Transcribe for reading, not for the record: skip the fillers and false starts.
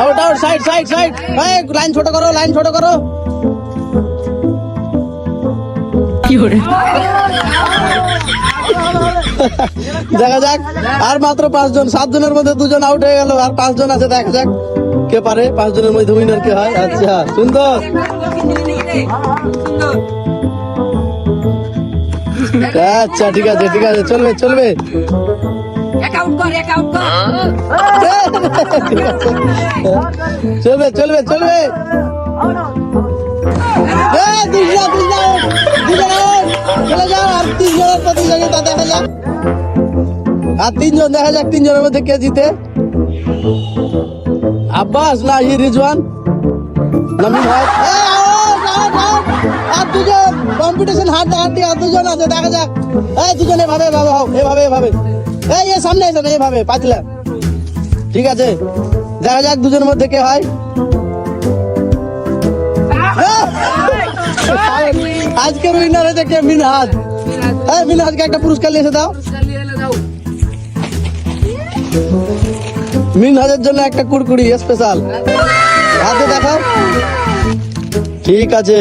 out out side side side line ছোট করো line ছোট করো দেখা যাক আর মাত্র 5 জন 7 জনের মধ্যে 2 জন আউট হয়ে গেল আর 5 জন আছে দেখা যাক কে পারে 5 জনের মধ্যে উইনার কে হয় আচ্ছা সুন্দর আচ্ছা ঠিক আছে চলবে চলবে চলবে চলবে চলবে চলে যাও আর 3 জনের প্রতিযোগিতা দেখা যাক আর 3 জন দেখা যাক 3 জনের মধ্যে কে জিতে আব্বাস না রিজওয়ান না মিনহাজ আর 2 জন কম্পিটিশন হাড্ডাহাড্ডি আর 2 জন আছে দেখা যাক এই 2 জন এভাবে হোক এভাবে এই সামনে এসে এভাবে পাতলা ঠিক আছে দেখা যাক 2 জনের মধ্যে কে হয় আজকের উইনার হয়েছে কে মিনহাজ মিনহাজকে একটা পুরস্কার নিয়ে এসে দাও মিনহাজের জন্য একটা কুড়কুড়ি স্পেশাল হাতে দেখাও ঠিক আছে